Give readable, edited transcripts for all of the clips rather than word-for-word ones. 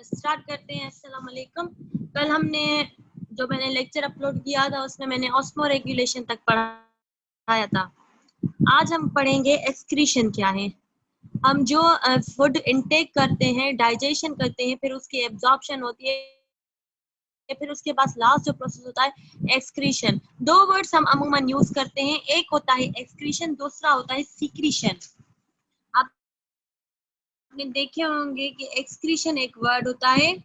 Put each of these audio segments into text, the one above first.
Start करते हैं। अस्सलाम वालेकुम। कल हमने जो मैंने लेक्चर अपलोड किया था उसमें मैंने ऑस्मो रेगुलेशन तक पढ़ाया था। आज हम पढ़ेंगे एक्सक्रीशन क्या है। हम जो फूड इनटेक करते हैं, डाइजेशन करते हैं, फिर उसकी एब्जॉर्प्शन होती है, फिर उसके पास लास्ट जो प्रोसेस होता है एक्सक्रीशन। दो वर्ड्स हम अमूमन यूज करते हैं, एक होता है एक्सक्रीशन, दूसरा होता है सीक्रीशन। आपने देखे होंगे कि एक्सक्रीशन एक वर्ड होता है,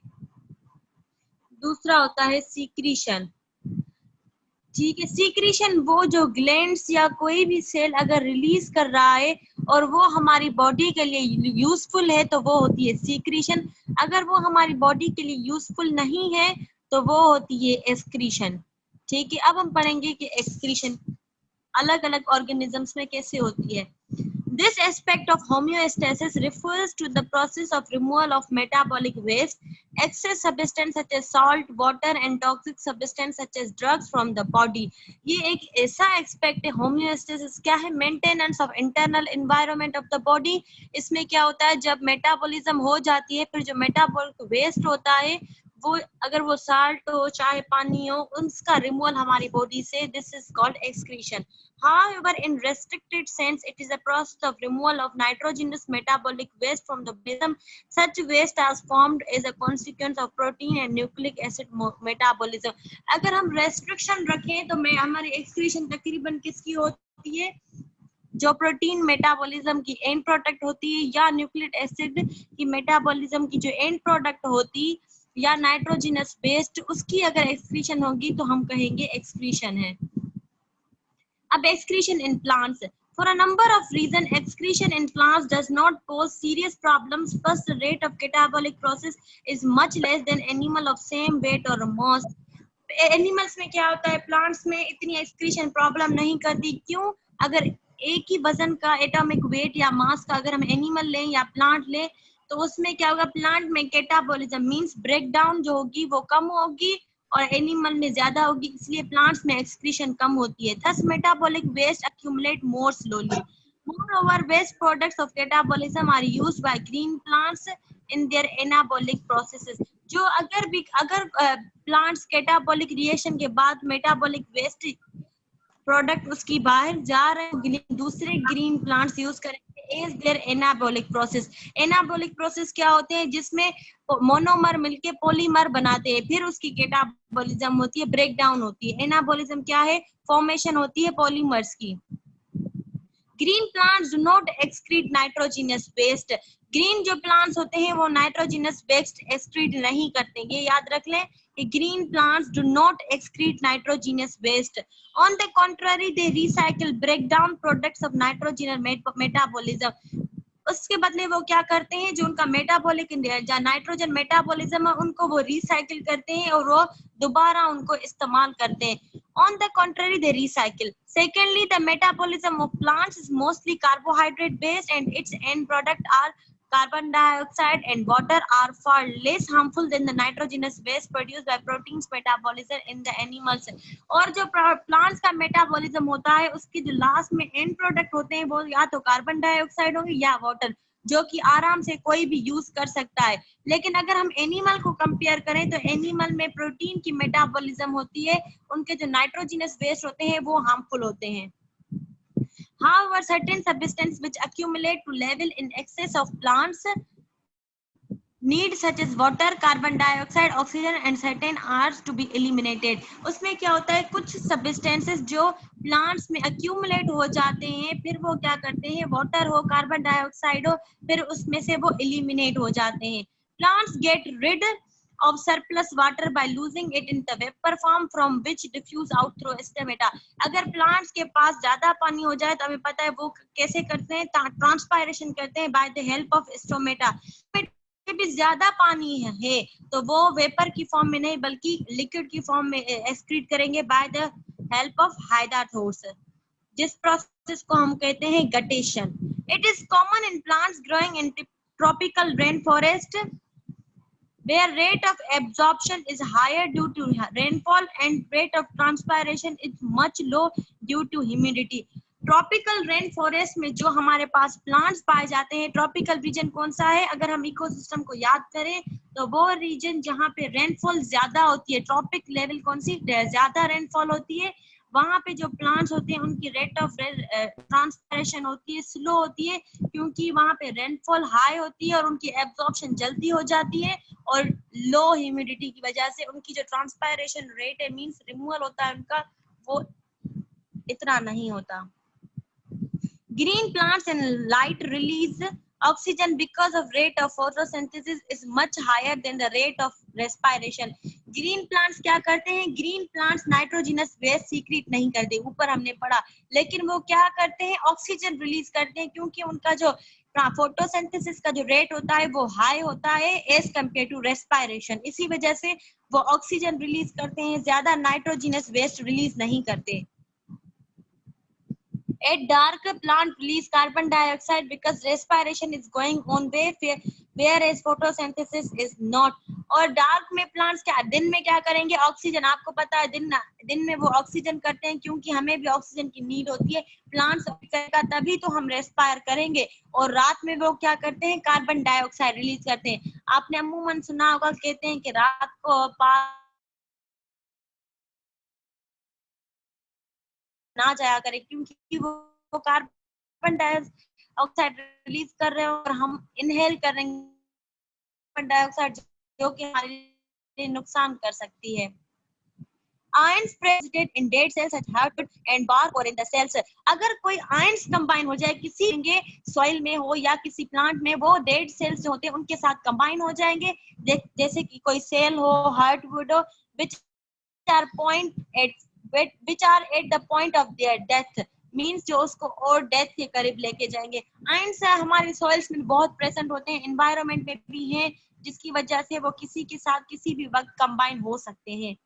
दूसरा होता है सीक्रीशन। ठीक है, सीक्रीशन वो जो ग्लैंड्स या कोई भी सेल अगर रिलीज कर रहा है और वो हमारी बॉडी के लिए यूजफुल है तो वो होती है सीक्रीशन। अगर वो हमारी बॉडी के लिए यूजफुल नहीं है तो वो होती है एक्सक्रीशन। ठीक है, अब हम पढ़ेंगे कि एक्सक्रीशन अलग अलग ऑर्गेनिजम्स में कैसे होती है। This aspect of homeostasis refers to the process of removal of metabolic waste, excess substance such as salt, water and toxic substance such as drugs from the body. ये एक ऐसा एस्पेक्ट है होम्योस्टेसिस। क्या है? Maintenance of internal environment of the body. इसमें क्या होता है, जब मेटाबॉलिज्म हो जाती है फिर जो मेटाबॉलिक वेस्ट होता है वो, अगर वो साल्ट हो चाहे पानी हो, उसका रिमूवल हमारी बॉडी से, this is called excretion. However, in restricted sense, it is a process of removal of nitrogenous metabolic waste from the organism. Such waste is formed as a consequence of protein and nucleic acid metabolism. अगर हम restriction रखें तो मैं हमारी excretion तकरीबन किसकी होती है? जो प्रोटीन मेटाबॉलिज्म की एंड प्रोडक्ट होती है, या न्यूक्लिक एसिड की मेटाबॉलिज्म की जो एंड प्रोडक्ट होती, या नाइट्रोजनस वेस्ट, उसकी अगर एक्सक्रीशन होगी तो हम कहेंगे एक्सक्रीशन है। अब excretion in plants. For a number of reasons, excretion in plants does not pose serious problems. First, the rate of catabolic process is much less than animal of same weight or mass. Animals में क्या होता है, plants में इतनी excretion problem नहीं करती। क्यों? अगर एक ही वजन का एटॉमिक वेट या मास का अगर हम एनिमल लें या प्लांट लें तो उसमें क्या होगा, प्लांट में कैटाबॉलिज्म मींस ब्रेक डाउन जो होगी वो कम होगी और एनिमल में ज्यादा होगी, इसलिए प्लांट्स में एक्सक्रीशन कम होती है। Thus metabolic waste accumulate more slowly. Moreover, waste products of catabolism are used by green plants in their anabolic processes. जो अगर प्लांट्स कैटाबॉलिक रिएक्शन के बाद मेटाबॉलिक वेस्ट प्रोडक्ट उसकी बाहर जा रहे हैं, दूसरे ग्रीन प्लांट्स यूज करेंगे as their anabolic process. Anabolic process क्या होते हैं, जिसमें मोनोमर मिलके पॉलीमर बनाते हैं, फिर उसकी कैटाबॉलिज्म होती है, ब्रेक डाउन होती है। एनाबॉलिज्म क्या है? फॉर्मेशन होती है पॉलीमर्स की। Green plants do not excrete nitrogenous waste. Green जो प्लांट्स होते हैं वो नाइट्रोजनस वेस्ट एक्सक्रीट नहीं करते, ये याद रख लें कि green plants do not excrete nitrogenous waste. On the contrary, they recycle break down products of nitrogenous metabolism. उसके बदले वो क्या करते हैं, जो उनका मेटाबॉलिक नाइट्रोजन मेटाबॉलिज्म है उनको वो रिसाइकिल करते हैं और वो दोबारा उनको इस्तेमाल करते हैं. On the contrary, they recycle. Secondly, the metabolism of plants is mostly carbohydrate based and its end product are carbon dioxide and water are far less harmful than the nitrogenous waste produced by proteins metabolism in the animals. और जो plants का metabolism होता है उसके जो last में and product होते हैं वो या तो कार्बन डाइऑक्साइड होंगे या वाटर, जो कि आराम से कोई भी यूज कर सकता है। लेकिन अगर हम एनिमल को कंपेयर करें तो एनिमल में प्रोटीन की मेटाबॉलिज्म होती है, उनके जो नाइट्रोजनस वेस्ट होते हैं वो हार्मफुल होते हैं. However, certain substances which accumulate to level in excess of plants need such as water, carbon dioxide, oxygen and certain are to be eliminated. उसमें क्या होता है, कुछ substances जो प्लांट्स में accumulate हो जाते हैं, फिर वो क्या करते हैं, वाटर हो, कार्बन डाइऑक्साइड हो, फिर उसमें से वो eliminate हो जाते हैं. Plants get rid of surplus water by losing it in the vapor form from which diffuse out through stomata. अगर प्लांट्स के पास ज्यादा पानी हो जाए तो हमें पता है वो कैसे करते हैं, ट्रांसपायरेशन करते हैं bye the help of stomata. भी ज्यादा पानी है तो वो वेपर की फॉर्म में नहीं बल्कि लिक्विड की फॉर्म में एक्सक्रीट करेंगे बाय द हेल्प ऑफ हाइड्रोथोर्स, जिस प्रोसेस को हम कहते हैं guttation. It is common in plants growing in tropical rain forest where rate of absorption is higher due to rainfall and rate of transpiration is much low due to humidity. Tropical rain forest में जो हमारे पास plants पाए जाते हैं, tropical region कौन सा है, अगर हम इकोसिस्टम को याद करें तो वो रीजन जहाँ पे रेनफॉल ज्यादा होती है, ट्रॉपिक लेवल कौन सी ज्यादा रेनफॉल होती है, वहां पे जो प्लांट्स होते हैं उनकी रेट ऑफ ट्रांसपिरेशन होती है, स्लो होती है, क्योंकि वहां पे रेनफॉल हाई होती है और उनकी एब्जॉर्प्शन जल्दी हो जाती है, और लो ह्यूमिडिटी की वजह से उनकी जो ट्रांसपायरेशन रेट है, मींस रिमूवल होता है उनका, वो इतना नहीं होता। Green plants and light release oxygen because of rate of photosynthesis is much higher than the rate of respiration. Green plants क्या करते हैं? Green plants nitrogenous waste secrete नहीं करते, ऊपर हमने पढ़ा, लेकिन वो क्या करते हैं? ऑक्सीजन रिलीज करते हैं, क्योंकि उनका जो फोटोसिंथेसिस का जो रेट होता है वो हाई होता है एज कम्पेयर टू रेस्पायरेशन, इसी वजह से वो ऑक्सीजन रिलीज करते हैं, ज्यादा नाइट्रोजिनस वेस्ट रिलीज नहीं करते। A dark plant release carbon dioxide because respiration is going on whereas photosynthesis is not. और डार्क में प्लांट्स क्या दिन में क्या करेंगे? ऑक्सीजन, आपको पता है दिन में वो ऑक्सीजन करते हैं, क्योंकि हमें भी ऑक्सीजन की नीड होती है, प्लांट्स करेगा तभी तो हम रेस्पायर करेंगे, और रात में वो क्या करते हैं? कार्बन डाइऑक्साइड रिलीज करते हैं। आपने अमूमन सुना होगा, कहते हैं कि रात को ना जाया करें, क्योंकि वो कार्बन डाइऑक्साइड रिलीज कर रहे हैं और हम इनहेल कर रहे हैं कार्बन डाइऑक्साइड, जो कि हमारे लिए नुकसान कर सकती है। Ions present in dead cells at heartwood and bark और इन द सेल्स। अगर कोई आयंस कंबाइन हो जाए किसी सॉइल में हो या किसी प्लांट में, वो डेड सेल्स जो होते हैं उनके साथ कंबाइन हो जाएंगे, जैसे कि कोई सेल हो, हार्टवुड हो, which are at the point of their death, means जो उसको और डेथ के करीब लेके जाएंगे। आयंस हमारे सॉइल्स में बहुत प्रेजेंट होते हैं, एनवायरनमेंट में भी हैं, जिसकी वजह से वो किसी के साथ किसी भी वक्त कंबाइन हो सकते हैं।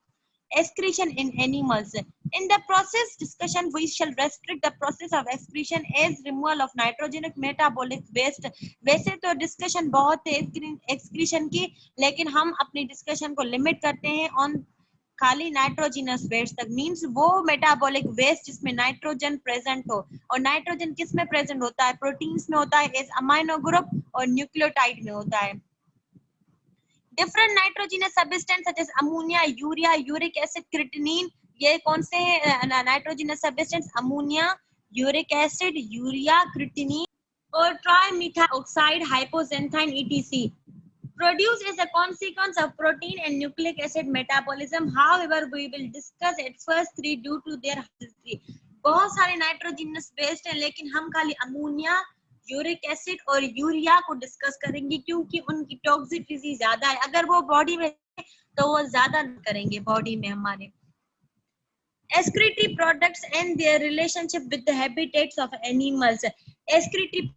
Excretion in animals. In the process discussion, we shall restrict the process of excretion as removal of nitrogenic metabolic waste. वैसे तो डिस्कशन बहुत है एक्सक्रीशन की, लेकिन हम अपनी डिस्कशन को लिमिट करते हैं ऑन खाली नाइट्रोजिनस वेस्ट तक, मींस वो मेटाबॉलिक वेस्ट जिसमें नाइट्रोजन प्रेजेंट हो। और नाइट्रोजन किस में प्रेजेंट होता है? प्रोटीन्स में होता है एज अमाइनो ग्रुप, और न्यूक्लियोटाइड में होता है। Different nitrogenous substance such as ammonia, urea, uric acid, creatinine, ये कौन से हैं nitrogenous substance? Ammonia, uric acid, urea, creatinine और trimethyl oxide, hypoxanthine, etc. produced as a consequence of protein and nucleic acid metabolism. However, we will discuss at first three due to their history. बहुत सारे nitrogenous waste हैं, लेकिन हम खाली ammonia, uric acid और urea को discuss करेंगे, क्योंकि उनकी टॉक्सिसिटी ज्यादा है। अगर वो बॉडी में तो वो ज्यादा करेंगे बॉडी में हमारे। excretory products and their relationship with the habitats of animals. excretory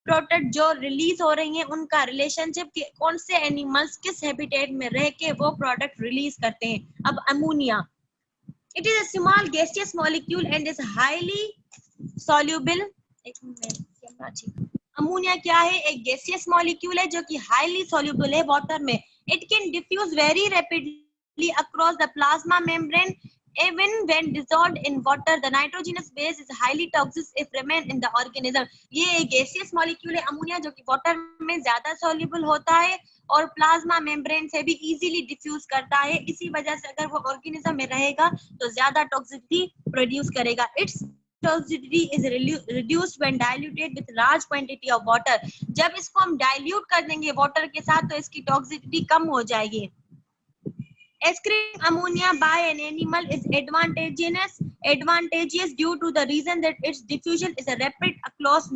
product जो रिलीज हो रही हैं उनका रिलेशनशिप कौन से एनिमल्स किस हैबिटेट में रह के वो प्रोडक्ट रिलीज करते हैं। अब ammonia, it is a small gaseous molecule and is highly soluble. Ammonia क्या है? एक गैसियस मॉलिक्यूल है जो कि हाईली सॉल्युबल है वाटर में। It can diffuse very rapidly across the plasma membrane even when dissolved in water. The nitrogenous base is highly toxic if remain in the organism. ये एक गैसियस मॉलिक्यूल है ammonia, जो कि water में ज्यादा soluble होता है और प्लाज्मा मेम्ब्रेन से भी इजीली डिफ्यूज करता है। इसी वजह से अगर वो ऑर्गेनिज्म में रहेगा तो ज्यादा टॉक्सिसिटी प्रोड्यूस करेगा। It's toxicity is reduced when diluted with large quantity of water. जब इसको हम डाइल्यूट कर देंगे वाटर के साथ तो इसकी टॉक्सिसिटी कम हो जाएगी। Excreting ammonia by an animal is advantageous due to the reason that its diffusion is a rapid across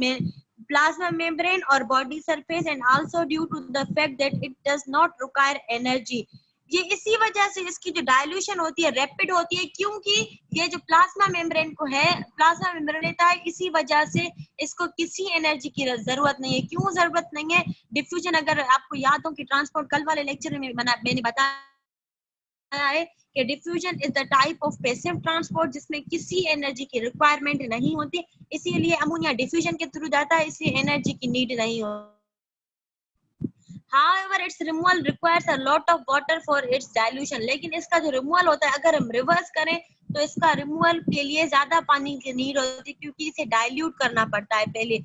plasma membrane or body surface, and also due to the fact that it does not require energy. ये इसी वजह से इसकी जो dilution होती है rapid होती है, क्योंकि ये जो प्लाज्मा मेम्ब्रेन को है, प्लाज्मा मेम्ब्रेन लेता है, इसी वजह से इसको किसी एनर्जी की जरूरत नहीं है। क्यों जरूरत नहीं है? डिफ्यूजन, अगर आपको याद हो कि ट्रांसपोर्ट कल वाले लेक्चर में मैंने बताया है कि diffusion is the type of passive transport जिसमें किसी एनर्जी की रिक्वायरमेंट नहीं होती, इसीलिए अमोनिया डिफ्यूजन के थ्रू जाता है, इसलिए एनर्जी की नीड नहीं होती। However, its removal requires a lot of water for its dilution. लेकिन इसका जो रिमूवल होता है, अगर हम रिवर्स करें तो इसका रिमूवल के लिए ज्यादा पानी की नीड होती है, क्योंकि इसे डाइल्यूट करना पड़ता है पहले।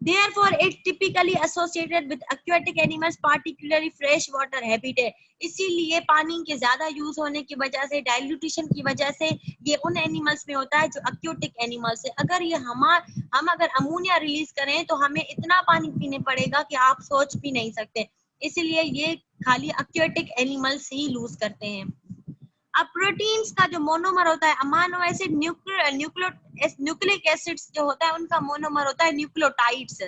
Therefore, it's typically associated with aquatic animals, particularly freshwater habitat. इसीलिए पानी के ज्यादा यूज होने की वजह से, डाइल्यूटेशन की वजह से ये उन एनिमल्स में होता है जो एक्वेटिक एनिमल्स है। अगर ये हम अगर अमोनिया रिलीज करें तो हमें इतना पानी पीने पड़ेगा कि आप सोच भी नहीं सकते। इसलिए ये खाली एक्वेटिक एनिमल्स ही लूज करते हैं। अब प्रोटीन्स का जो मोनोमर होता है, अमाइनो एसिड, न्यूक्लिक एसिड्स जो होता है उनका मोनोमर होता है न्यूक्लियोटाइड्स,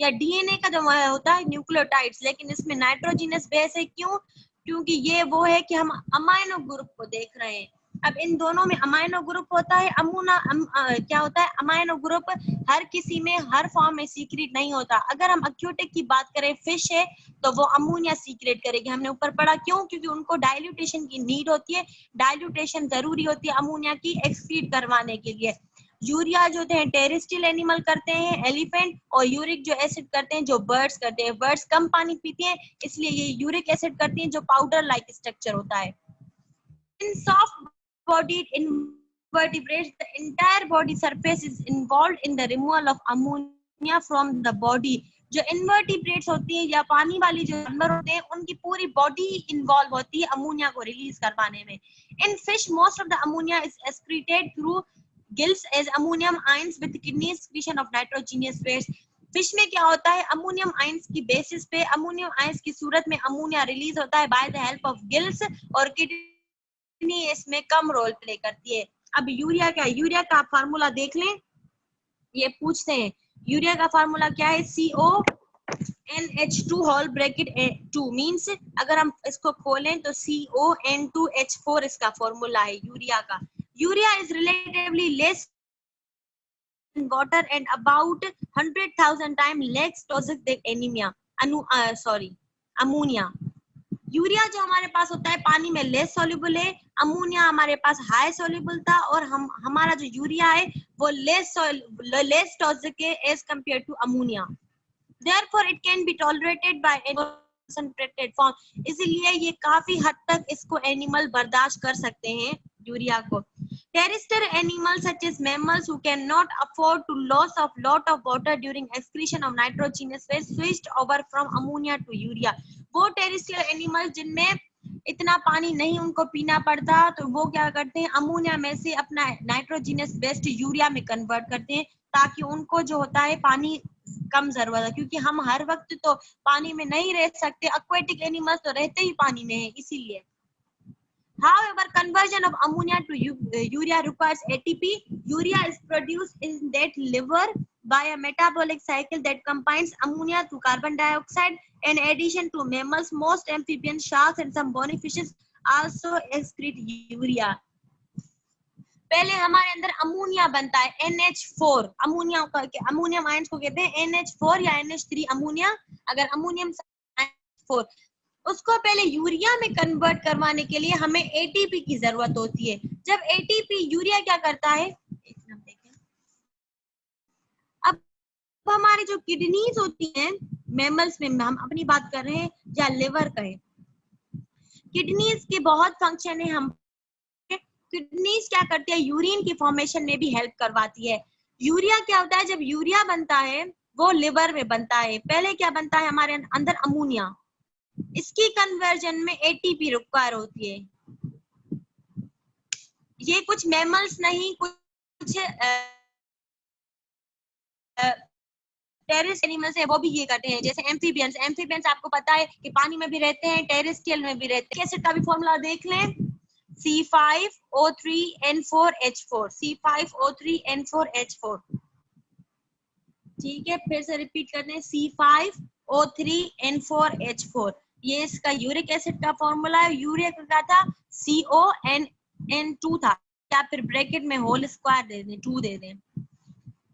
या डीएनए का जो होता है न्यूक्लियोटाइड्स। लेकिन इसमें नाइट्रोजिनस बेस है, क्यों? क्योंकि ये वो है कि हम अमाइनो ग्रुप को देख रहे हैं। अब इन दोनों में अमाइनो ग्रुप होता है, क्या होता है, अमाइनो ग्रुप हर किसी में हर फॉर्म में सीक्रेट नहीं होता। अगर हम एक्वेटिक की बात करें, फिश है तो वो अमोनिया सीक्रेट करेगी, हमने ऊपर पढ़ा, क्यों? क्योंकि उनको डाइल्यूटेशन की नीड होती है, डाइल्यूटेशन जरूरी होती है अमोनिया की एक्सक्रीट करवाने के लिए। यूरिया जो है टेरेस्ट्रियल एनिमल करते हैं, एलिफेंट, और यूरिक जो एसिड करते हैं जो बर्ड्स करते हैं। बर्ड्स कम पानी पीती हैं इसलिए ये यूरिक एसिड करती हैं जो पाउडर लाइक स्ट्रक्चर होता है। इन soft bodied invertebrates, the entire body surface is involved in the removal of ammonia from the body. जो इन्वर्टिब्रेट्स होती है या पानी वाली जो जानवर होते हैं उनकी पूरी बॉडी इन्वॉल्व होती है अमोनिया को रिलीज करवाने में। In fish most of the ammonia is excreted through gills as ammonium ions with kidney secretion of nitrogenous waste. Fish में क्या होता है, अमोनियम आयंस की बेसिस पे, अमोनियम आयंस की सूरत में अमोनिया रिलीज होता है by the help of gills, और किडनी इसमें कम रोल प्ले करती है। अब यूरिया क्या, यूरिया का फार्मूला देख लें, ये पूछते हैं यूरिया का फार्मूला क्या है, CONH2 होल ब्रैकेट 2 मींस, अगर हम इसको खोलें तो CON2H4 इसका फॉर्मूला है यूरिया का। Urea is relatively less in water and about 100,000 times less toxic than anemia, ammonia. Urea जो हमारे पास होता है पानी में लेस सॉल्युबल है, अमोनिया हमारे पास हाई सॉल्युबल था, और हमारा जो यूरिया है वो लेस टॉक्सिक है as compared to ammonia. Therefore it can be tolerated by concentrated form, इसलिए ये काफी हद तक इसको एनिमल बर्दाश्त कर सकते हैं यूरिया को। Terrestrial animals such as mammals who cannot afford to loss of lot of water during excretion of nitrogenous waste switched over from ammonia to urea। वो टेरेस्ट्रियल एनिमल जिनमें इतना पानी नहीं उनको पीना पड़ता तो वो क्या करते हैं, अमोनिया में से अपना नाइट्रोजिनस वेस्ट यूरिया में कन्वर्ट करते हैं, ताकि उनको जो होता है पानी कम जरूरत है, क्योंकि हम हर वक्त तो पानी में नहीं रह सकते, एक्वेटिक एनिमल्स तो रहते ही पानी में है इसीलिए। However, conversion of ammonia to urea requires ATP. Urea is produced in that liver by a metabolic cycle that combines ammonia to carbon dioxide. In addition to mammals, most amphibians, sharks, and some bony fishes also excrete urea. पहले हमारे अंदर ammonia बनता है NH4, ammonium ions को कहते हैं NH4 या NH3 ammonia. अगर अमोनियम 4 उसको पहले यूरिया में कन्वर्ट करवाने के लिए हमें एटीपी की जरूरत होती है। जब एटीपी यूरिया क्या करता है, अब हमारी जो किडनीज होती हैं मैमल्स में, हम अपनी बात कर रहे हैं या लिवर का है, किडनीज के बहुत फंक्शन है। हम किडनीज क्या करती है, यूरिन की फॉर्मेशन में भी हेल्प करवाती है। यूरिया क्या होता है, जब यूरिया बनता है वो लिवर में बनता है। पहले क्या बनता है हमारे अंदर, अमोनिया, इसकी कन्वर्जन में एटीपी रिक्वायर होती है। ये कुछ मैमल्स नहीं, कुछ टेरेस्ट्रियल एनिमल्स है वो भी ये करते हैं, जैसे एम्फीबियंस आपको पता है कि पानी में भी रहते हैं, टेरेस्ट्रियल में भी रहते हैं। एसिड का भी फॉर्मूला देख लें, C5O3N4H4, C5O3N4H4। ठीक है, फिर से रिपीट करते हैं, C5O3N4H4, ये इसका यूरिक एसिड का फॉर्मूला है। यूरिया का था CON2 था, या फिर ब्रैकेट में होल स्क्वायर दे दें, 2 दे दें।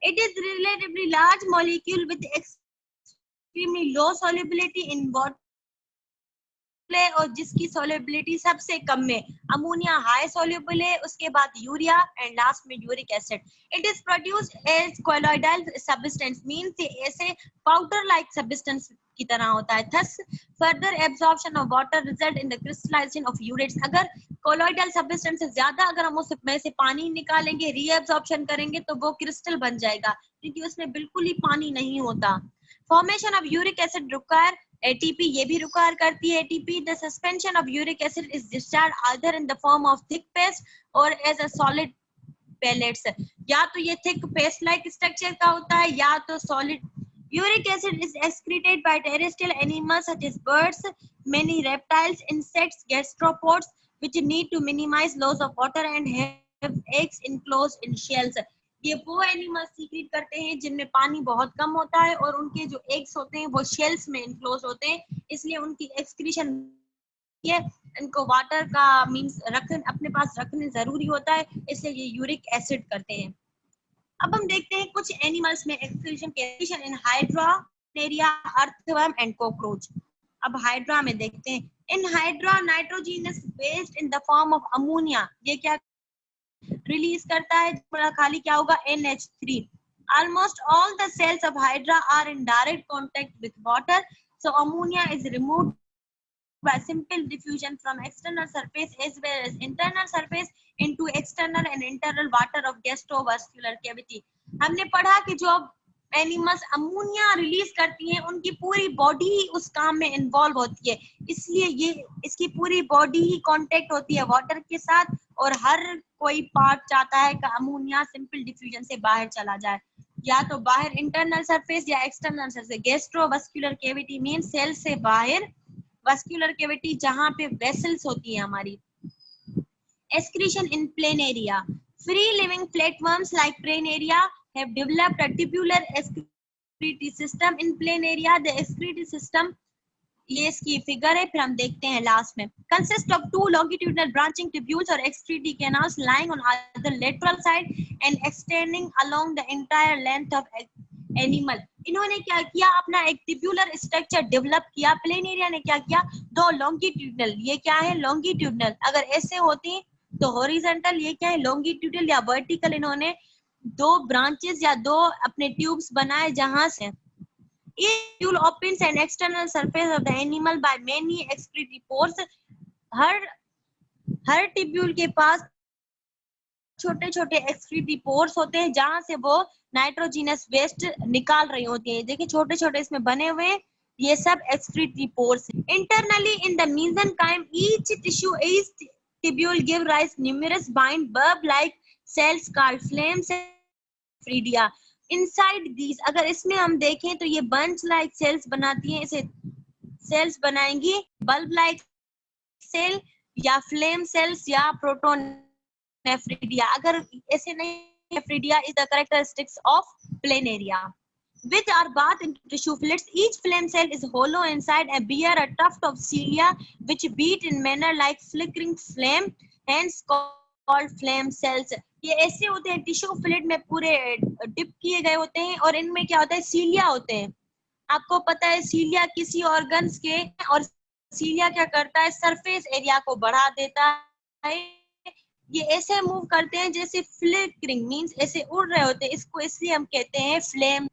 It is relatively large molecule with extremely low solubility in water, और जिसकी solubility सबसे कम है। अमोनिया हाई soluble है, उसके बाद यूरिया एंड लास्ट में uric acid. It is produced as colloidal substance, means ऐसे powder like substance की तरह होता है। Thus further absorption of water result in the crystallization of uric। अगर कोलोइडल सब्सटेंस से ज्यादा अगर हम उसमें से पानी निकालेंगे, रीअब्जॉर्प्शन करेंगे, तो वो क्रिस्टल बन जाएगा, क्योंकि उसमें बिल्कुल ही पानी नहीं होता। Formation of uric acid require ATP, ये भी रिक्वायर करती है ATP. The suspension of uric acid is discharge either in the form of thick paste और एज अ सॉलिड पेलेट्स, या तो ये थिक पेस्ट लाइक स्ट्रक्चर का होता है या तो solid. Uric acid is excreted by terrestrial animals such as birds, many reptiles, insects, gastropods, which need to minimize loss of water and have eggs enclosed in shells. ये वो animal secret करते हैं जिनमें पानी बहुत कम होता है और उनके जो एग्स होते हैं वो शेल्स में इनक्लोज होते हैं, इसलिए उनकी एक्सक्रीशन ये इनको वाटर का मींस रखने अपने पास रखने जरूरी होता है, इसलिए ये यूरिक एसिड करते हैं। अब हम देखते हैं कुछ एनिमल्स में एक्सक्रीशन के इन हाइड्रा, एरिया, अर्थवर्म एंड कॉकरोच। अब हाइड्रा में देखते हैं, in hydra nitrogenous waste in the form of ammonia, ये क्या रिलीज करता है, खाली क्या होगा NH3। Almost all the cells of hydra are in direct contact with water, so ammonia is removed by simple diffusion from external surface as well as internal surface into external and internal water of gastrovascular cavity। हमने पढ़ा कि जो animals ammonia release करती हैं उनकी पूरी body ही उस काम में इन्वॉल्व होती है, इसलिए ये इसकी पूरी बॉडी ही कांटेक्ट होती है वाटर के साथ और हर कोई पार्ट चाहता है कि अमोनिया सिंपल डिफ्यूजन से बाहर चला जाए, या तो बाहर इंटरनल सरफेस या external surface. Gastrovascular cavity mean cell से बाहर, वास्कुलर कैविटी जहां पे वेसल्स होती है हमारी। Excretion in planaria, free living flatworms like planaria have developed a tubular excretory system in planaria. The excretory system, ये इसकी फिगर है, फिर हम देखते हैं लास्ट में। consist of two longitudinal branching tubules or excretory canals lying on either lateral side and extending along the entire length of animal। इन्होंने क्या किया, अपना एक ट्यूब्यूलर स्ट्रक्चर डेवलप किया। प्लेनेरिया ने क्या किया, दो लॉन्गिट्यूडनल, ये क्या है लॉन्गिट्यूडनल, अगर ऐसे होती तो हॉरिजॉन्टल, ये क्या है लॉन्गिट्यूडनल या वर्टिकल। इन्होंने दो ब्रांचेस या दो अपने ट्यूब्स बनाए जहां से each tube opens an external surface of the animal by many excretory pores। Her tubule के पास छोटे छोटे एक्सक्रीटरी पोर्स होते हैं जहां से वो नाइट्रोजीनस वेस्ट निकाल रही होती है। देखिए छोटे छोटे इसमें बने हुए हैं, ये सब excretory pores. Internally in the mesenchyme each tissue each tubule give rise numerous bind bulb like cells called flame nephridia. Inside these, अगर इसमें हम देखें तो ये बंच लाइक सेल्स बनाती हैं, इसे सेल्स बनाएंगी बल्ब लाइक सेल या फ्लेम सेल्स या प्रोटोनेफ्रिडिया। अगर ऐसे नहीं, nephridia is the characteristics of planaria which are bathed into tissue fluids. Each flame cell is hollow inside and bear a tuft of cilia which beat in manner like flickering flame, hence called flame cells। ये ऐसे होते हैं, tissue fluid में पूरे dip किए गए होते हैं और इनमें क्या होता है सीलिया होते हैं। आपको पता है सीलिया किसी ऑर्गन्स के, और सीलिया क्या करता है सरफेस एरिया को बढ़ा देता है। ये ऐसे मूव करते हैं जैसे फ्लिकरिंग मींस ऐसे उड़ रहे होते हैं, इसको इसलिए हम कहते हैं flame.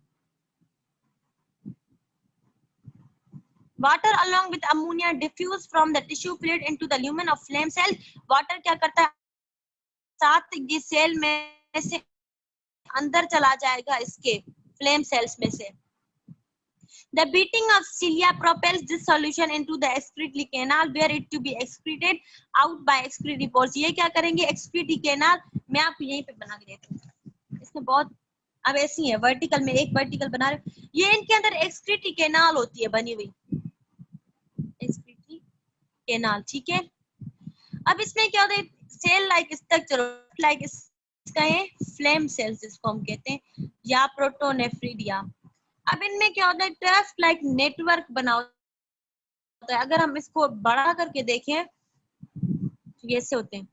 Water along with ammonia diffuse from the tissue fluid into the lumen of flame cell। Water क्या करता है, साथ ये सेल में से अंदर चला जाएगा इसके फ्लेम सेल्स में से। The beating of cilia propels this solution into the excretory canal where it to be excreted out by excretory pores। ये क्या करेंगे excretory canal, मैं आपको यहीं पे बना के देती हूँ, इसमें बहुत अब ऐसी है वर्टिकल में एक वर्टिकल बना रहे, ये इनके अंदर excretory canal होती है बनी हुई excretory canal, ठीक है। अब इसमें क्या होता है सेल लाइक स्ट्रक्चर लाइक इसका है फ्लेम सेल्स जिसको हम कहते हैं या प्रोटोनेफ्रिडिया। अब इनमें क्या होता है टफ्ट लाइक नेटवर्क बना होता है। अगर हम इसको बड़ा करके देखें तो ये ऐसे होते हैं,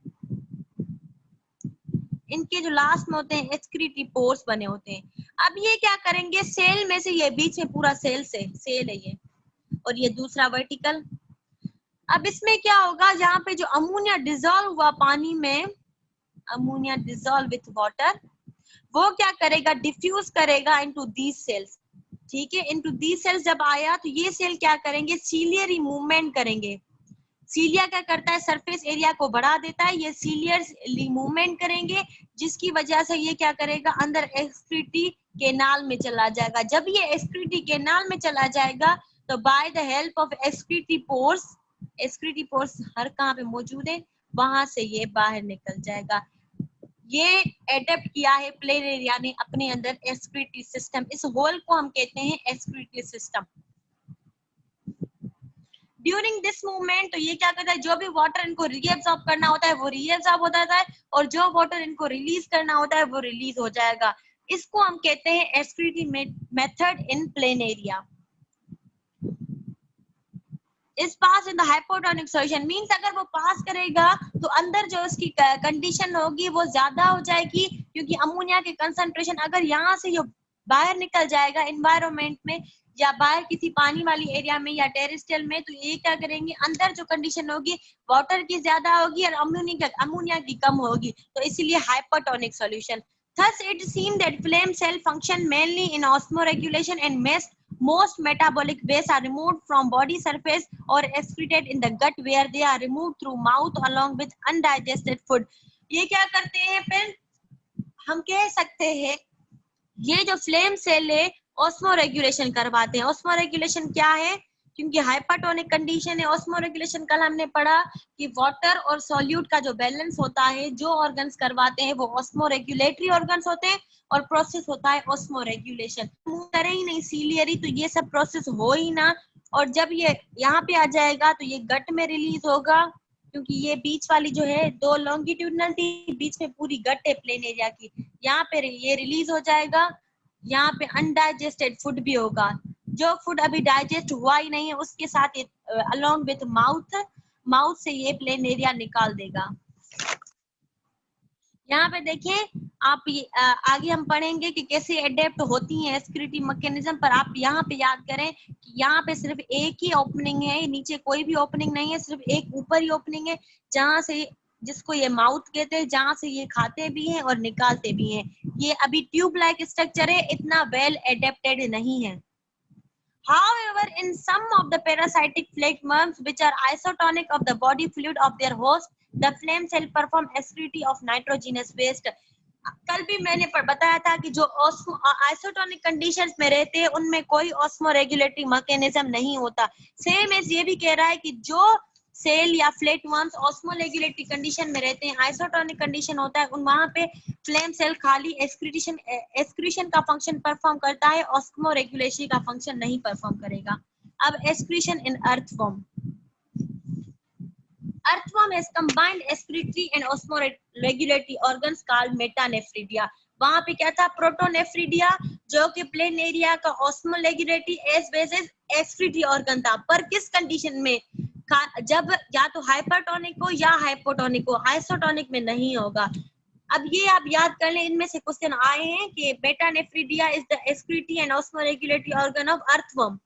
इनके जो लास्ट में होते हैं एक्सक्रीटरी पोर्स बने होते हैं। अब ये क्या करेंगे सेल में से, ये बीच में पूरा सेल है ये, और ये दूसरा वर्टिकल। अब इसमें क्या होगा, यहाँ पे जो अमोनिया डिजोल्व हुआ पानी में, अमोनिया डिजोल्व विथ वाटर, वो क्या करेगा डिफ्यूज करेगा इनटू दीज सेल्स, ठीक है। इनटू दीज सेल्स जब आया तो ये सेल क्या करेंगे सीलियरी मूवमेंट करेंगे। सीलिया क्या करता है, सरफेस एरिया को बढ़ा देता है, ये सीलियरली मूवमेंट करेंगे जिसकी वजह से ये क्या करेगा, अंदर एक्सक्रीटरी केनाल में चला जाएगा। जब ये एक्सक्रीटरी केनाल में चला जाएगा तो by the help of excretory pores हर कहाँ पे मौजूद है, वहां से ये बाहर निकल जाएगा। ये एडेप्ट किया है प्लेन एरिया ने अपने अंदर एक्सक्रीटरी सिस्टम, इस होल को हम कहते हैं excretory system. During this movement तो ये क्या करता है, जो भी वाटर इनको रीअब्सॉर्ब करना होता है वो रीअब्सॉर्ब हो जाता है, और जो वाटर इनको रिलीज करना होता है वो रिलीज हो जाएगा। इसको हम कहते हैं excretory method in planaria. इस pass in the hypotonic solution means अगर वो पास करेगा तो अंदर जो उसकी कंडीशन होगी वो ज्यादा हो जाएगी, क्योंकि अमोनिया के कंसंट्रेशन अगर यहाँ से जो बाहर निकल जाएगा एनवायरनमेंट में या बाहर किसी पानी वाली एरिया में या टेरेस्ट्रियल में, तो ये क्या करेंगे, अंदर जो कंडीशन होगी वाटर की ज्यादा होगी और अमोनिया की कम होगी, तो इसीलिए hypotonic solution. Thus, it is seen that flame cell function mainly in osmoregulation and most metabolic waste are removed from body surface or excreted in the gut, where they are removed through mouth along with undigested food. ये क्या करते हैं, फिर हम कह सकते हैं ये जो फ्लेम सेल है ऑस्मो रेगुलेशन करवाते हैं। ऑस्मो रेगुलेशन क्या है, क्योंकि हाइपरटोनिक कंडीशन है। ऑस्मो रेगुलेशन कल हमने पढ़ा कि वाटर और सॉल्यूट का जो बैलेंस होता है, जो ऑर्गन्स करवाते हैं वो ऑस्मो रेगुलेटरी ऑर्गन्स होते हैं, और प्रोसेस होता है ऑस्मो रेगुलेशन। मूव करे ही नहीं सीलियरी तो ये सब प्रोसेस हो ही ना, और जब ये यहाँ पे आ जाएगा तो ये गट में रिलीज होगा, क्योंकि ये बीच वाली जो है दो लॉन्गिट्यूडनल थी, बीच में पूरी गट है प्लेन एरिया की, यहाँ पे ये रिलीज हो जाएगा। यहाँ पे अनडाइजेस्टेड फूड भी होगा, जो फूड अभी डाइजेस्ट हुआ ही नहीं है उसके साथ अलोंग विथ माउथ से ये प्लेन एरिया निकाल देगा। यहाँ पे देखिए आप आगे हम पढ़ेंगे कि कैसे अडेप्ट होती हैं एक्सक्रीटरी मैकेनिज्म, पर आप यहाँ पे याद करें कि यहाँ पे सिर्फ एक ही ओपनिंग है, नीचे कोई भी ओपनिंग नहीं है, सिर्फ एक ऊपर ही ओपनिंग है, जहाँ से जिसको ये माउथ कहते हैं, जहाँ से ये खाते भी हैं और निकालते भी हैं। ये अभी ट्यूब लाइक स्ट्रक्चर है, इतना वेल एडेप्टेड नहीं है। However, in some of the parasitic flakeworms which are isotonic of the body fluid of their host, the flame cell perform excrety of nitrogenous waste. कल भी मैंने बताया था कि जो आइसोटोनिक कंडीशंस में रहते हैं उनमें कोई ऑस्मो रेगुलेटरी मैकेनिज्म नहीं होता। सेम एज ये भी कह रहा है कि जो सेल या फ्लेटवर्म्स ऑस्मो रेगुलेटरी कंडीशन में रहते हैं, आइसोटोनिक कंडीशन होता है, उन वहां पे फ्लेम सेल खाली एक्सक्रीशन का फंक्शन परफॉर्म करता है, ऑस्मो रेगुलेशन का फंक्शन नहीं परफॉर्म करेगा। अब excretion in earthworm, earthworm has combined excretory and osmoregulatory organs called metanephridia. वहां पे क्या था, प्रोटोनेफ्रिडिया, जो कि प्लेन एरिया का osmoregulatory as well as excretory organ था, पर किस कंडीशन में, जब या तो हाइपरटोनिक हो या हाइपोटोनिक हो, आइसोटोनिक में नहीं होगा। अब ये आप याद कर लें, इनमें से क्वेश्चन आए हैं कि metanephridia is the excretory and osmoregulatory organ of earthworm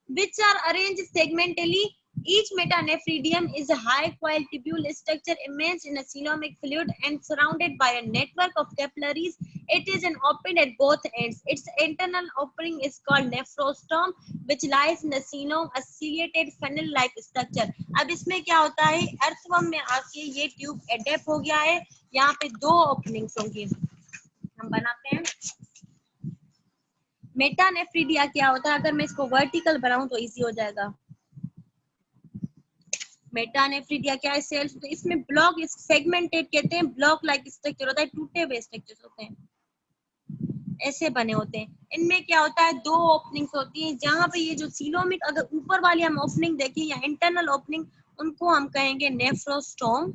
which are arranged segmentally. Each metanephridium is a high coiled tubule structure immersed in a coelomic fluid and surrounded by a network of capillaries. It is an open at both ends. Its internal opening is called nephrostome, which lies in a coelom, a ciliated funnel-like structure. अब इसमें क्या होता है, earthworm में आके ये tube adapt हो गया है, यहाँ पे दो ओपनिंग्स होंगी, हम बनाते हैं। मेटानेफ्रिडिया क्या होता है, अगर मैं इसको वर्टिकल बनाऊं तो इजी हो जाएगा। मेटानेफ्रिडिया क्या है, सेल्स, तो इसमें ब्लॉक सेगमेंटेड कहते हैं, ब्लॉक लाइक स्ट्रक्चर होता है, टूटे हुए स्ट्रक्चर्स होते हैं, ऐसे बने होते हैं। इनमें क्या होता है, दो ओपनिंग्स होती हैं, जहां पे ये जो सीलोमिक, अगर ऊपर वाली हम ओपनिंग देखें या इंटरनल ओपनिंग, उनको हम कहेंगे नेफ्रोस्टोम।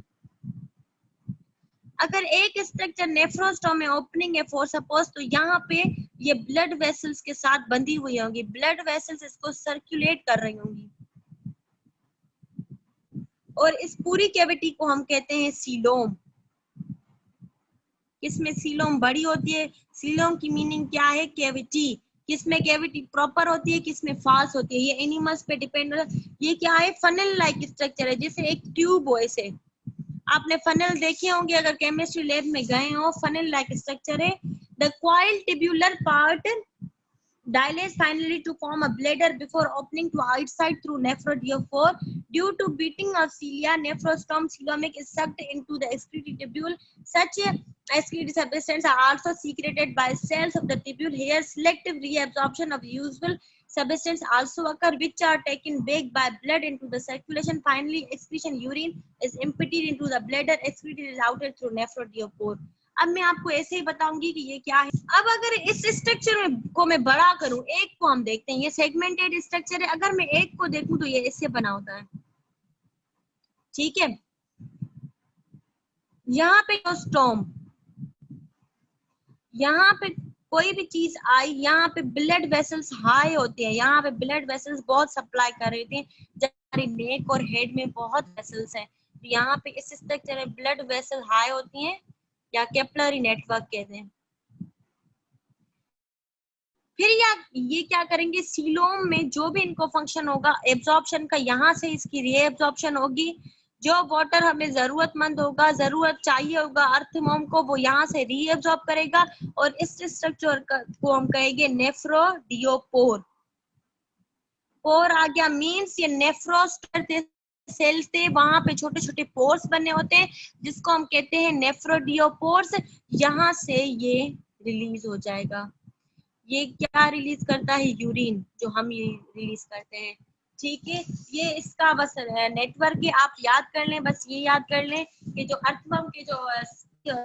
अगर एक स्ट्रक्चर नेफ्रोस्टोम में ओपनिंग है फॉर सपोज, तो यहाँ पे ये ब्लड वेसल्स के साथ बंधी हुई होंगी, ब्लड वेसल्स इसको सर्कुलेट कर रही होंगी, और इस पूरी कैविटी को हम कहते हैं सीलोम। किसमें सीलोम बड़ी होती है, सीलोम की मीनिंग क्या है, कैविटी, किसमें कैविटी प्रॉपर होती है, किसमें फाल्स होती है, ये एनिमल्स पे डिपेंड होता है। ये क्या है, फनल लाइक स्ट्रक्चर है, जैसे एक ट्यूब हो, ऐसे आपने फनल देखे होंगे अगर केमिस्ट्री लैब में गए हो, फनल लाइक स्ट्रक्चर है। The coil tubular part dilates finally to form a bladder before opening to outside through nephrodiaphragm. Due to beating of cilia, nephrostome coelomic is sucked into the excretory tubule. Such excretory substances are also secreted by cells of the tubule. Here, selective reabsorption of useful substances also occur, which are taken back by blood into the circulation. Finally, excretion urine is emptied into the bladder. Excreted is outed through nephrodiaphragm. अब मैं आपको ऐसे ही बताऊंगी कि ये क्या है। अब अगर इस स्ट्रक्चर में को मैं बड़ा करूं, एक को हम देखते हैं, ये सेगमेंटेड स्ट्रक्चर है। अगर मैं एक को देखूं तो ये इससे बना होता है, ठीक है। यहाँ पे स्टोम, यहाँ पे कोई भी चीज आई, यहाँ पे ब्लड वेसल्स हाई होते हैं, यहाँ पे ब्लड वेसल्स बहुत सप्लाई कर रहे थे। जब हमारी नेक और हेड में बहुत वेसल्स हैं, तो यहाँ पे इस स्ट्रक्चर में ब्लड वेसल हाई होती हैं या कैपिलरी नेटवर्क कहते हैं। फिर ये क्या करेंगे, सीलोम में जो भी इनको फंक्शन होगा एब्जॉर्प्शन का, यहाँ से इसकी रीएब्जॉर्प्शन होगी। जो वाटर हमें जरूरतमंद होगा, जरूरत चाहिए होगा अर्थमोम को, वो यहाँ से रीएब्जॉर्ब करेगा और इस स्ट्रक्चर को हम कहेंगे नेफ्रोडियोपोर। पोर आ गया मीन्स ये नेफ्रोस्टर सेल्स थे, वहां पे छोटे छोटे पोर्स बने होते हैं जिसको हम कहते हैं नेफ्रोडियोपोर्स। यहाँ से ये रिलीज हो जाएगा। ये क्या रिलीज करता है, यूरिन, जो हम ये रिलीज करते हैं, ठीक है। ये इसका बस नेटवर्क है, आप याद कर लें, बस ये याद कर लें कि जो अर्थवर्म के जो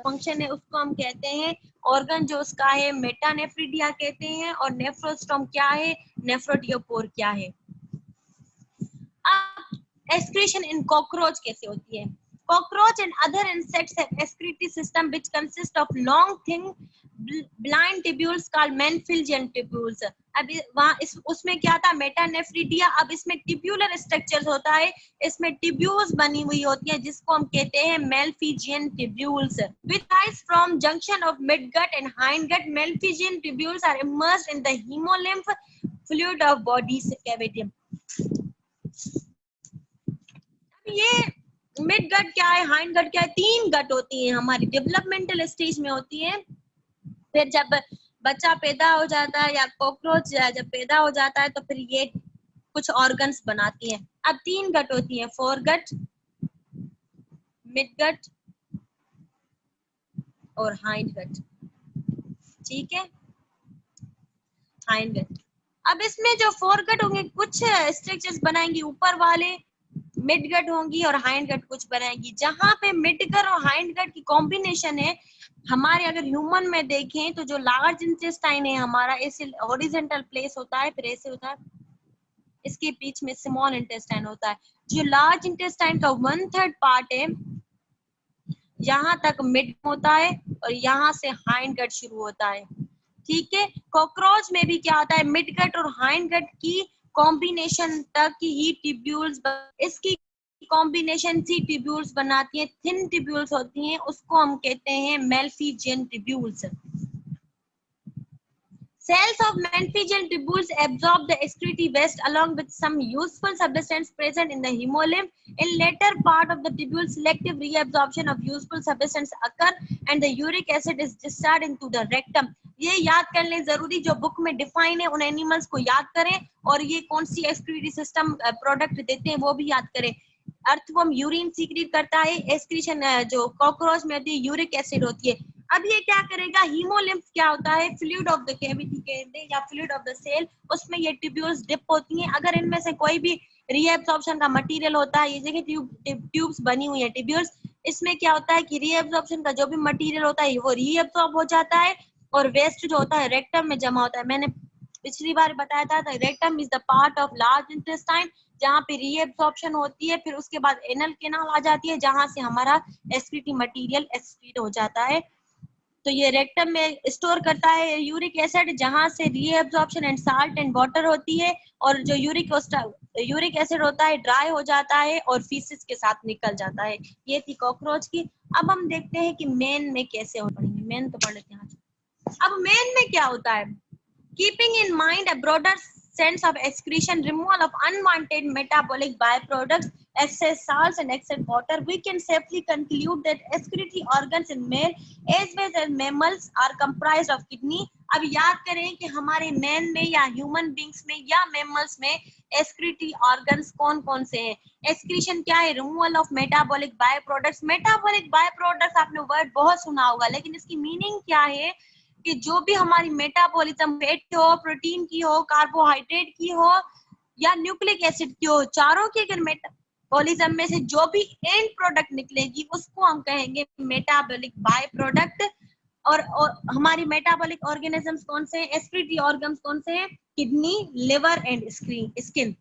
फंक्शन है उसको हम कहते हैं, ऑर्गन जो उसका है मेटानेफ्रिडिया कहते हैं, और नेफ्रोस्टोम क्या है, नेफ्रोडियोपोर क्या है। अब एक्सक्रीशन इन कॉकरोच कैसे होती है। Cockroach and other insects have excretory system which consist of long, thin, blind tubules called Manfilgian tubules. अब वहाँ उसमें क्या था, मेटानेफ्रिडिया। अब इसमें ट्यूब्यूलर स्ट्रक्चर्स होता है, इसमें ट्यूब्यूल्स बनी हुई होती हैं जिसको हम कहते हैं मेल्फिजियन tubules. Which rise from junction of midgut and hindgut. Meldphigian tubules are immersed in the hemolymph fluid of body cavity. ये मिड गट क्या है, हाइंड गट क्या है, तीन गट होती हैं हमारी, डेवलपमेंटल स्टेज में होती हैं। फिर जब बच्चा पैदा हो जाता है या कॉकरोच जब पैदा हो जाता है तो फिर ये कुछ ऑर्गन्स बनाती हैं। अब तीन गट होती हैं, फोर गट, मिड गट और हाइंड गट, ठीक है, हाइंड गट। अब इसमें जो फोर गट होंगे कुछ स्ट्रक्चर्स बनाएंगी ऊपर वाले, मिड गट होंगी और हाइंड गट कुछ बनाएगी। जहां पे मिड गट और हाइंड गट की कॉम्बिनेशन है, हमारे अगर ह्यूमन में देखें तो जो लार्ज इंटेस्टाइन है हमारा, ऐसे हॉरिजॉन्टल प्लेस होता है, फिर ऐसे होता है, इसके बीच में स्मॉल इंटेस्टाइन होता है। जो लार्ज इंटेस्टाइन का 1/3 पार्ट है, यहाँ तक मिड होता है और यहाँ से हाइंड गट शुरू होता है, ठीक है। कॉकरोच में भी क्या होता है, मिड गट और हाइंड गट की कॉम्बिनेशन तक ही ट्यूब्यूल्स, इसकी कॉम्बिनेशन सी ट्यूब्यूल्स बनाती है, थिन ट्यूब्यूल्स होती हैं, उसको हम कहते हैं मेल्फिजियन tubules. Cells of Manfilgian tubules absorb the excretory waste along with some useful substance present in the hemolymph. In later part of the tubule, selective reabsorption of useful substance occur and the uric acid is discharged into the rectum. ये याद कर लें, जरूरी जो book में define है उन animals को याद करें, और ये कौन सी एक्सक्रीटरी सिस्टम प्रोडक्ट देते हैं वो भी याद करें। अर्थवर्म यूरिन सीक्रेट करता है, एक्सक्रीशन जो कॉकरोच में होती है यूरिक एसिड होती है। अब ये क्या करेगा, हीमोलिम्फ क्या होता है, फ्लूइड ऑफ द कैविटी कहते हैं या फ्लूइड ऑफ द सेल, उसमें ये ट्यूब्यूल्स डिप होती हैं। अगर इनमें से कोई भी रीएब्सॉर्प्शन का मटेरियल होता है, ये देखिए ट्यूब्स बनी हुई है ट्यूब्यूल्स, इसमें क्या होता है कि रीएब्सॉर्प्शन का जो भी मटेरियल होता है वो रीएब्सॉर्ब हो जाता है और वेस्ट जो होता है रेक्टम में जमा होता है। मैंने पिछली बार बताया था, rectum is the part of large intestine जहाँ पे रीएब्सॉर्प्शन होती है, फिर उसके बाद एनल कैनाल आ जाती है जहां से हमारा एक्सक्रीटरी मटेरियल एक्सक्रीट हो जाता है। तो ये रेक्टम में स्टोर करता है यूरिक एसिड, जहां से reabsorption and salt and water होती है, और जो यूरिक एसिड होता है ड्राई हो जाता है और फीसिस के साथ निकल जाता है। ये थी कॉकरोच की। अब हम देखते हैं कि मेन में कैसे हो पड़ेंगे, मेन तो पढ़ लेते हैं। अब मेन में क्या होता है, keeping in mind a broader sense of excretion, removal of unwanted metabolic byproducts, excess salts and excess water, we can safely conclude that excretory organs in male as well as mammals are comprised of kidney. अब याद करें कि हमारे man में या human beings में या mammals में एक्सक्रीटरी ऑर्गन्स कौन कौन से हैं. एक्सक्रीशन क्या है? Removal of metabolic by products. Metabolic by products आपने वर्ड बहुत सुना होगा, लेकिन इसकी मीनिंग क्या है कि जो भी हमारी मेटाबॉलिज्म फैट हो, प्रोटीन की हो, कार्बोहाइड्रेट की हो या न्यूक्लिक एसिड की हो, चारों की अगर मेटाबॉलिज्म में से जो भी एंड प्रोडक्ट निकलेगी उसको हम कहेंगे मेटाबॉलिक बाय प्रोडक्ट. और हमारी मेटाबॉलिक ऑर्गेनिजम्स कौन से हैं? एक्सक्रीटरी ऑर्गन्स कौन से हैं? Kidney, liver and skin.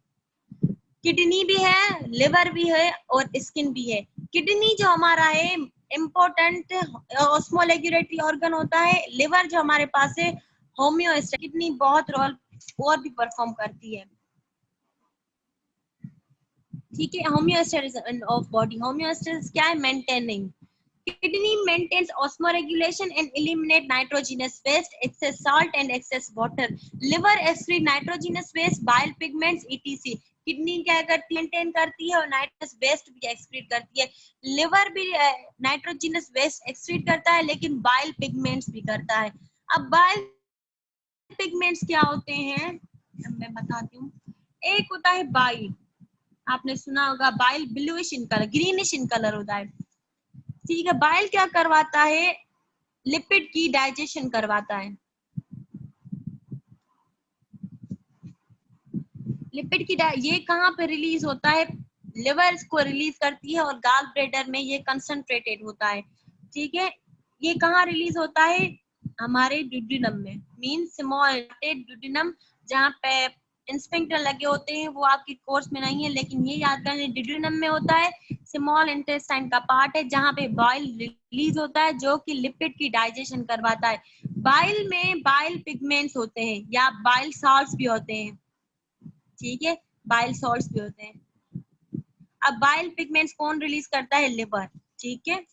Kidney भी है, लिवर भी है और स्किन भी है. किडनी जो हमारा है इम्पोर्टेंट ऑस्मोलेगुलेटरी ऑर्गन होता है. लिवर जो हमारे पास है होम्योस्टेट. किडनी बहुत रोल और भी परफॉर्म करती है. ठीक है. Homeostasis of body. होम्योस्टेसिस क्या है? Maintaining. Kidney maintains osmoregulation and eliminate nitrogenous waste, excess salt and excess water. Liver excrete nitrogenous waste, bile pigments, etc. Kidney क्या करती है? मेंटेन करती है और नाइट्रस वेस्ट भी एक्सक्रीट करती है. लिवर भी नाइट्रोजिनस वेस्ट एक्सक्रीट करता है, लेकिन बाइल पिगमेंट्स भी करता है. अब बाइल पिगमेंट्स क्या होते हैं मैं बताती हूँ. एक होता है बाइल, आपने सुना होगा bile bluish in colour, greenish in colour होता है. ठीक है. बाइल क्या करवाता है? लिपिड की डाइजेशन करवाता है. लिपिड की ये कहाँ पे रिलीज होता है? लिवर इसको रिलीज करती है और गाल ब्लैडर में ये कंसंट्रेटेड होता है. ठीक है. ये कहाँ रिलीज होता है? हमारे ड्यूडेनम में, मीन स्मॉल ड्यूडेनम, जहाँ पे इंस्पेक्टर लगे होते हैं. वो आपके कोर्स में नहीं है, लेकिन ये याद करने ड्यूडेनम में होता है. स्मॉल इंटेस्टाइन का पार्ट है जहाँ पे बाइल रिलीज होता है, जो कि लिपिड की डाइजेशन करवाता है. बाइल में बाइल पिगमेंट्स होते हैं या बाइल सॉल्ट्स भी होते हैं. ठीक है. बाइल सॉल्ट्स भी होते हैं. अब बाइल पिगमेंट्स कौन रिलीज करता है? लिवर. ठीक है.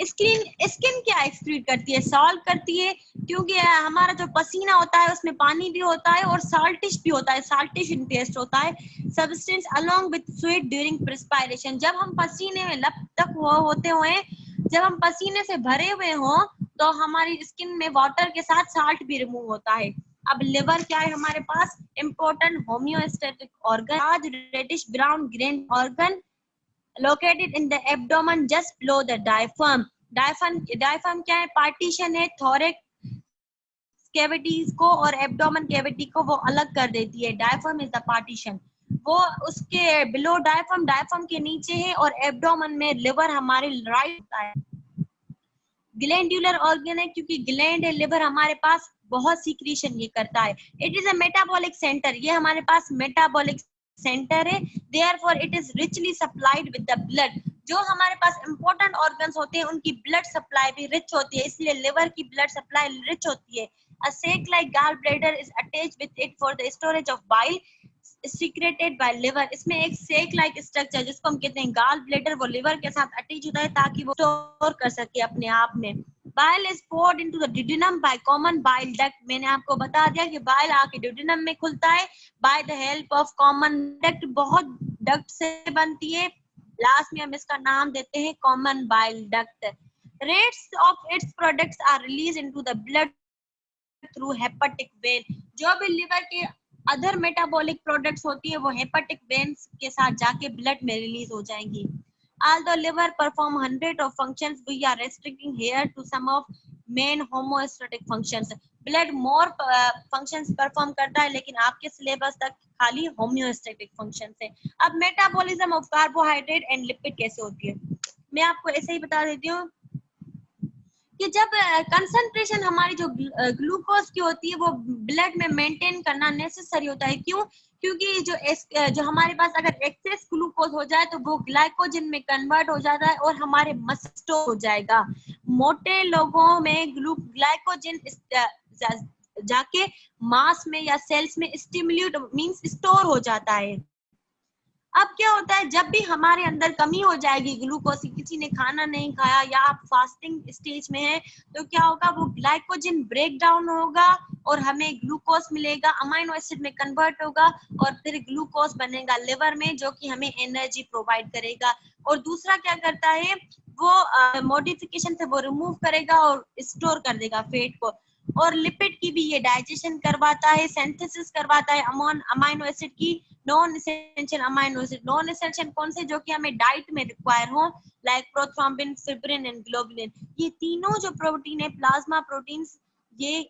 स्किन क्या एक्सक्रीट करती है? सॉल्ट करती है, क्योंकि हमारा जो पसीना होता है उसमें पानी भी होता है और साल्टिश भी होता है. साल्टिश इन टेस्ट होता है. Substance along with sweat during perspiration. जब हम पसीने में लपटक होते हुए, जब हम पसीने से भरे हुए हो, तो हमारी स्किन में वाटर के साथ साल्ट भी रिमूव होता है. अब लिवर क्या है हमारे पास? Important homeostatic organ, large reddish brown grain organ located in the abdomen just below the diaphragm. Diaphragm क्या है? पार्टीशन है थोरैक्स कैविटीज को और एब्डोमेन कैविटी को वो अलग कर देती है. Diaphragm is the partition. वो उसके बिलो डायफ्राम के नीचे है और एब्डोमेन में लिवर हमारे राइट होता है. ग्लैंडुलर ऑर्गन है, क्योंकि ग्लैंड है. लिवर हमारे पास बहुत सीक्रेशन ये करता है. It is a metabolic centre. ये हमारे पास मेटाबॉलिक सेंटर है. Therefore it is richly supplied with the blood. जो हमारे पास इंपॉर्टेंट ऑर्गन्स होते हैं उनकी ब्लड सप्लाई भी रिच होती है, इसलिए लिवर की ब्लड सप्लाई रिच होती है. A sac like gallbladder is attached with it for the storage of bile secreted by liver. इसमें एक सेक लाइक स्ट्रक्चर जिसको हम कहते हैं गाल ब्लैडर, वो लिवर के साथ अटैच होता है ताकि वो स्टोर कर सके अपने आप में. Bile is poured into the duodenum by common bile duct. मैंने आपको बता दिया कि बाइल आके ड्यूडेनम में खुलता है by the help of common duct. बहुत डक्ट से बनती है. लास्ट में हम इसका नाम देते हैं common bile duct. Rates of its products are released into the blood through hepatic when. जो भी लिवर के अदर मेटाबॉलिक प्रोडक्ट्स होती है वो हेपेटिक वेन्स के साथ जाके ब्लड में रिलीज हो जाएंगी. Although liver perform 100 of functions, we are restricting here to some of main homeostatic functions. Blood more functions perform करता है, लेकिन आपके सिलेबस तक खाली homeostatic functions है. अब metabolism of carbohydrate and lipid कैसे होती है, मैं आपको ऐसे ही बता देती हूँ कि जब कंसंट्रेशन हमारी जो ग्लूकोज की होती है वो ब्लड में मेंटेन करना नेसेसरी होता है. क्यों? क्योंकि जो हमारे पास अगर एक्सेस ग्लूकोज हो जाए तो वो ग्लाइकोजन में कन्वर्ट हो जाता है और हमारे मसल स्टोर हो जाएगा. मोटे लोगों में ग्लाइकोजन जाके मांस में या सेल्स में स्टिम्युलेट मींस स्टोर हो जाता है. अब क्या होता है, जब भी हमारे अंदर कमी हो जाएगी ग्लूकोज की, किसी ने खाना नहीं खाया या आप फास्टिंग स्टेज में है, तो क्या होगा, वो ग्लाइकोजन ब्रेक डाउन होगा और हमें ग्लूकोज मिलेगा, अमाइनो एसिड में कन्वर्ट होगा और फिर ग्लूकोज बनेगा लिवर में, जो कि हमें एनर्जी प्रोवाइड करेगा। और दूसरा क्या करता है, वो मॉडिफिकेशन से वो रिमूव करेगा और स्टोर कर देगा फैट को। और लिपिड की भी ये डाइजेशन करवाता है, सिंथेसिस करवाता है अमाइनो एसिड की, non essential amino acid. Non essential कौन से, जो कि हमें डाइट में रिक्वायर हो, like prothrombin, fibrin and globulin. ये तीनों जो प्रोटीन है, प्लाज्मा प्रोटीन्स, ये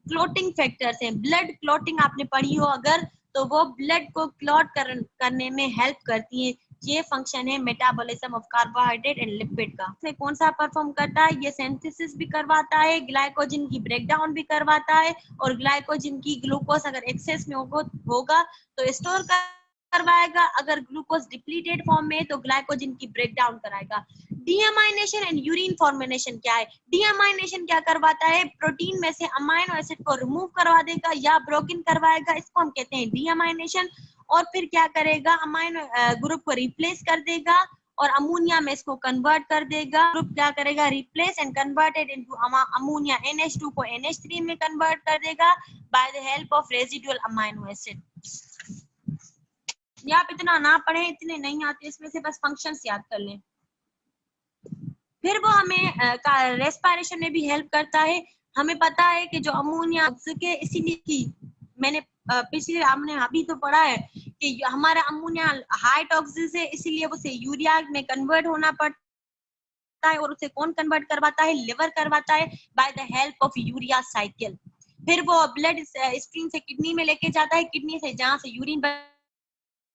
क्लोटिंग फैक्टर्स हैं। ब्लड क्लॉटिंग आपने पढ़ी हो अगर, तो वो ब्लड को क्लॉट करने में हेल्प करती है। ये फंक्शन है metabolism of carbohydrate and lipid का। इसमें कौन सा परफॉर्म करता है, ये सिंथेसिस भी करवाता है, ग्लाइकोजन की ब्रेकडाउन भी करवाता है, और ग्लाइकोजन की ग्लूकोज अगर एक्सेस में होगा तो स्टोर करवाएगा, अगर ग्लूकोज डिप्लीटेड फॉर्म में तो ग्लाइकोजन की ब्रेकडाउन कराएगा। डीअमाइनेशन एंड यूरिन फॉर्मेशन क्या है, डीअमाइनेशन क्या करवाता है, प्रोटीन में से अमाइनो एसिड को रिमूव करवा देगा या ब्रोकन करवाएगा, इसको हम कहते हैं डीअमाइनेशन। और फिर क्या करेगा, अमाइनो ग्रुप को रिप्लेस कर देगा और अमोनिया में इसको कन्वर्ट कर देगा। ग्रुप क्या करेगा, replace and converted into ammonia, NH2 को NH3 में कन्वर्ट कर देगा bye the help of residual amino acid. ये आप इतना ना पढ़े, इतने नहीं आते इसमें से, बस फंक्शंस याद कर लें। फिर वो हमें रेस्पिरेशन में भी हेल्प करता है। हमें पता है कि जो अमोनिया के, इसीलिए कि मैंने पिछले हमने अभी तो पढ़ा है कि हमारा अमोनिया हाई टॉक्सिस है, इसीलिए उसे यूरिया में कन्वर्ट होना पड़ता है, और उसे कौन कन्वर्ट करवाता है, लिवर करवाता है by the help of urea cycle. फिर वो ब्लड स्ट्रीम से किडनी में लेके जाता है, किडनी से जहाँ से यूरिन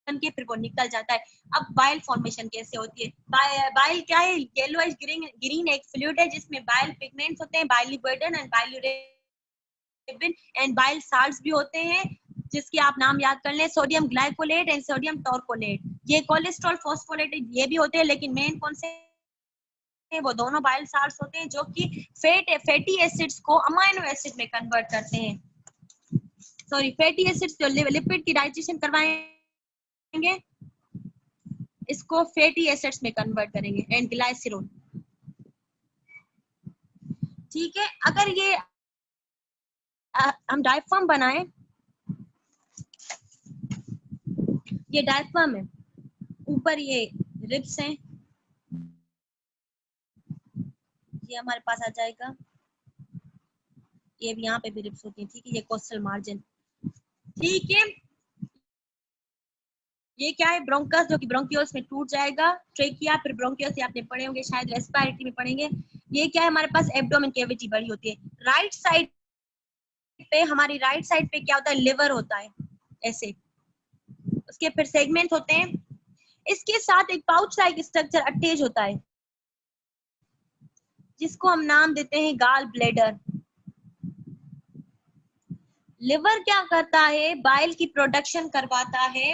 के फिर वो निकल जाता है। अब बाइल फॉर्मेशन कैसे होती है, बाइल क्या है, येलोइश ग्रीन एक फ्लूइड है जिसमें बाइल पिगमेंट्स होते हैं, बाइलिबर्डन एंड बाइल्यूरेबिन एंड बाइल साल्ट्स भी होते हैं, जिसके आप नाम याद कर लें, सोडियम ग्लाइकोलेट एंड सोडियम टॉर्कोलेट। ये कोलेस्ट्रॉल फॉस्फोलेट ये भी होते हैं, लेकिन मेन कौन से हैं, वो दोनों बाइल साल्ट्स होते हैं, जो कि फैटी एसिड्स को अमाइनो एसिड में कन्वर्ट करते हैं। सॉरी, फैटी एसिड्स जो लिपिड की डाइजेशन करवाएंगे, इसको फैटी एसिड्स में कन्वर्ट करेंगे एंड ग्लाइसरोल। ठीक है, अगर ये हम डायफ्राम बनाएं, ये डायफ्राम है, ऊपर ये रिब्स हैं, ये हमारे पास आ जाएगा, ये भी यहाँ पे भी रिब्स होती है। ठीक है, ये कोस्टल मार्जिन। ठीक है, ये क्या है, ब्रोंकस, जो कि ब्रोंकियोल्स में टूट जाएगा। ट्रेकिया, फिर ब्रोंकियोल्स आपने पढ़े होंगे शायद, रेस्पिरेटरी में पढ़ेंगे। ये क्या है, हमारे पास एब्डोमेन कैविटी बड़ी होती है। राइट साइड पे, हमारी राइट साइड पे क्या होता है, लिवर होता है ऐसे, उसके फिर सेगमेंट होते हैं, इसके साथ एक पाउच लाइक स्ट्रक्चर अटैच होता है, जिसको हम नाम देते हैं गाल ब्लैडर। लिवर क्या करता है, बाइल की प्रोडक्शन करवाता है।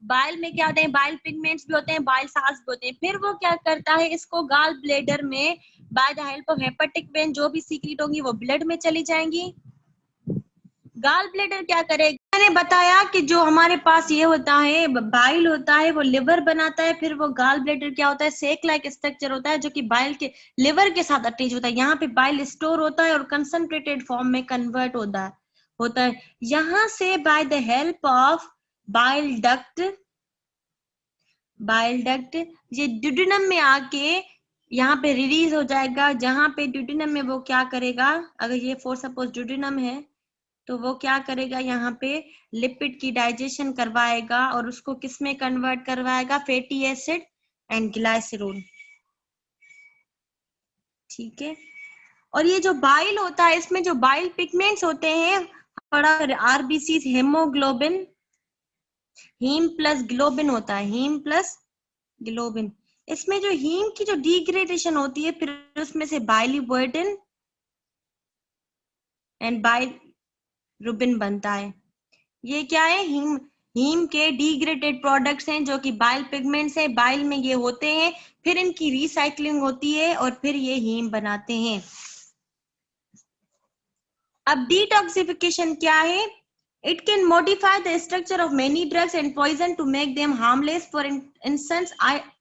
बाइल में क्या होते हैं, बाइल पिगमेंट्स भी होते हैं, बाइल साल्ट्स भी होते हैं। फिर वो क्या करता है, इसको गाल ब्लैडर में bye the help of hepatic when जो भी सीक्रेट होंगी वो ब्लड में चली जाएंगी। गाल ब्लैडर क्या करेगा, मैंने बताया कि जो हमारे पास ये होता है, बाइल होता है, वो लिवर बनाता है। फिर वो गाल ब्लैडर क्या होता है, सेक लाइक स्ट्रक्चर होता है, जो कि बाइल के लिवर के साथ अटैच होता है। यहाँ पे बाइल स्टोर होता है और कंसंट्रेटेड फॉर्म में कन्वर्ट होता है। यहाँ से bye the help of bile duct ये ड्यूडेनम में आके यहाँ पे रिलीज हो जाएगा। जहाँ पे ड्यूडेनम में वो क्या करेगा, अगर ये फॉर सपोज ड्यूडेनम है, तो वो क्या करेगा, यहाँ पे लिपिड की डाइजेशन करवाएगा और उसको किस में कन्वर्ट करवाएगा, फैटी एसिड एंड ग्लाइसरोल। ठीक है, और ये जो बाइल होता है, इसमें जो बाइल पिगमेंट्स होते हैं, बड़ा RBC haemoglobin, haem plus globin होता है, हीम प्लस ग्लोबिन। इसमें जो हीम की जो डिग्रेडेशन होती है, फिर उसमें से बाइलिबर्डिन एंड बाइलरुबिन बनता है। ये क्या है, हीम के डिग्रेडेड प्रोडक्ट्स हैं, जो कि बाइल पिगमेंट्स है, बाइल में ये होते हैं, फिर इनकी रिसाइकलिंग होती है और फिर ये हीम बनाते हैं। अब डिटॉक्सिफिकेशन क्या है, It can modify the structure of many drugs and poison to make them harmless. For instance,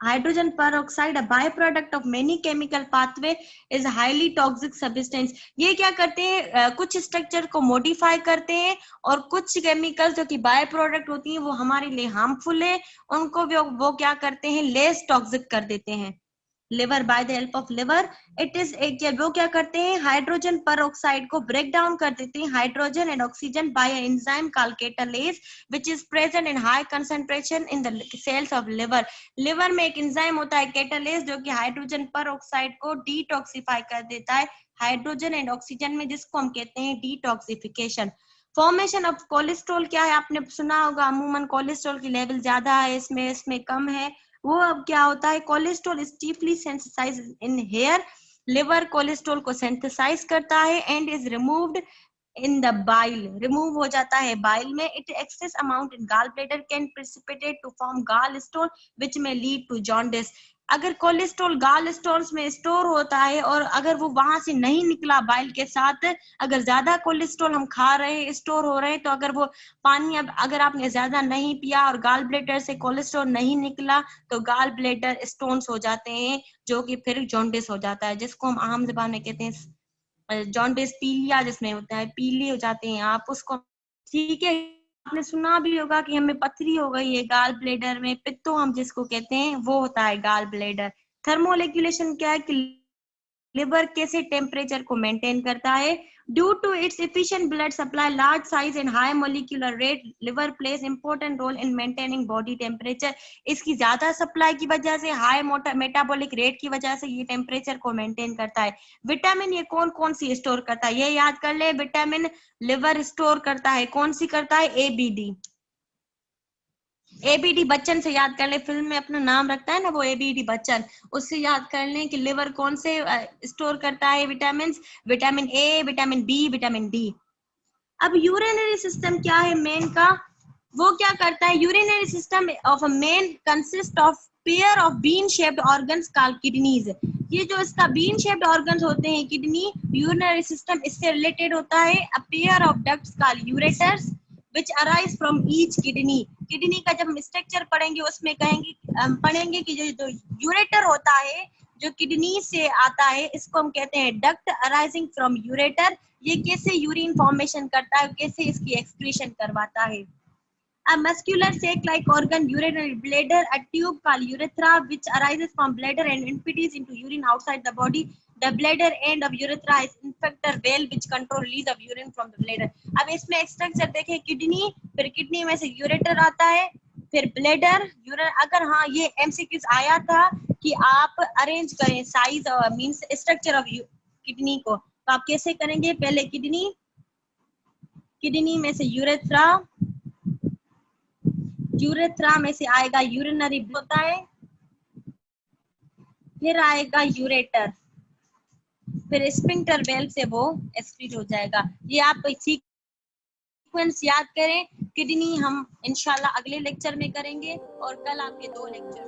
hydrogen peroxide, a byproduct of many chemical pathway, is a highly toxic substance. ये क्या करते हैं, कुछ स्ट्रक्चर को modify करते हैं और कुछ केमिकल्स जो कि बाय प्रोडक्ट होती हैं वो हमारे लिए हार्मफुल है, उनको वो क्या करते हैं, लेस टॉक्सिक कर देते हैं. Liver, bye the help of liver it is एक, वो क्या करते हैं, हाइड्रोजन पर ऑक्साइड को ब्रेक डाउन कर देते हैं, hydrogen and oxygen by an enzyme called catalase which is present in high concentration in the cells of liver. Liver में एक एंजाइम होता है कैटालेज जो कि हाइड्रोजन पर ऑक्साइड को डिटॉक्सिफाई कर देता है हाइड्रोजन एंड ऑक्सीजन में, जिसको हम कहते हैं डिटॉक्सिफिकेशन. फॉर्मेशन ऑफ कोलेस्ट्रॉल क्या है, आपने सुना होगा अमूमन कोलेस्ट्रॉल की लेवल ज्यादा है, इसमें कम है. वो अब क्या होता है, cholesterol is chiefly synthesised in here. Liver cholesterol को सिंथेसाइज करता है and is removed in the bile, remove हो जाता है बाइल में. It excess amount in gall bladder can precipitate to form gall stone which may lead to jaundice. अगर cholesterol gall stones में store होता है और अगर वो वहां से नहीं निकला बाइल के साथ, अगर ज्यादा कोलेस्ट्रॉल हम खा रहे हैं, स्टोर हो रहे हैं, तो अगर वो पानी अगर आपने ज्यादा नहीं पिया और गॉल ब्लैडर से कोलेस्ट्रॉल नहीं निकला तो गॉल ब्लैडर स्टोन्स हो जाते हैं जो कि फिर जॉन्डिस हो जाता है, जिसको हम आम जबान में कहते हैं जॉन्डिस पीलिया, जिसमें होता है पीले हो जाते हैं आप उसको. ठीक है, आपने सुना भी होगा कि हमें पथरी हो गई है गाल ब्लेडर में, पित्तो हम जिसको कहते हैं वो होता है गाल ब्लेडर. थर्मोरेगुलेशन क्या है कि लिवर कैसे टेम्परेचर को मेंटेन करता है. Due to its efficient blood supply, large size and high molecular rate, liver plays important role in maintaining body temperature. इसकी ज्यादा सप्लाई की वजह से, हाई मेटाबॉलिक रेट की वजह से ये टेम्परेचर को मेंटेन करता है. विटामिन ये कौन कौन सी स्टोर करता है, ये याद कर ले. विटामिन लिवर स्टोर करता है, कौन सी करता है, एबीडी. एबीडी बच्चन से याद कर ले, फिल्म में अपना नाम रखता है ना वो एबीडी बच्चन, उससे याद कर लें कि लिवर कौन से स्टोर करता है vitamin, vitamin A, vitamin B, vitamin D. अब यूरिनरी सिस्टम क्या है मेन का, वो क्या करता है, urinary system of a man consist of pair of bean shaped organs called kidneys. ये जो इसका बीन शेप्ड ऑर्गन्स होते हैं किडनी, यूरिनरी सिस्टम इससे रिलेटेड होता है. A pair of ducts called ureters which arise from each kidney. Kidney का जब हम स्ट्रक्चर पढ़ेंगे उसमें पढ़ेंगे कि जो यूरेटर होता है जो किडनी से आता है, इसको हम कहते हैं डक्ट अराइजिंग फ्रॉम यूरेटर. ये कैसे यूरिन फॉर्मेशन करता है, कैसे इसकी एक्सक्रीशन करवाता है. A muscular sac-like organ, urinary bladder, a tube called urethra, which arises from bladder and empties into urine outside the body. The bladder end of urethra is infector valve which control release of urine from the bladder. अब इसमें structure देखें, kidney, फिर kidney में से ureter आता है, फिर bladder, अगर हाँ ये एमसीक्यूज आया था कि आप अरेंज करें साइज और मींस स्ट्रक्चर ऑफ किडनी को, तो आप कैसे करेंगे, पहले किडनी में से यूरेथ्रा में से आएगा यूरिनरी होता है, फिर आएगा यूरेटर, फिर स्फिंक्टर वेल्व से वो एक्सक्रीट हो जाएगा. ये आप सीक्वेंस याद करें. किडनी हम इंशाल्लाह अगले लेक्चर में करेंगे और कल आपके 2 लेक्चर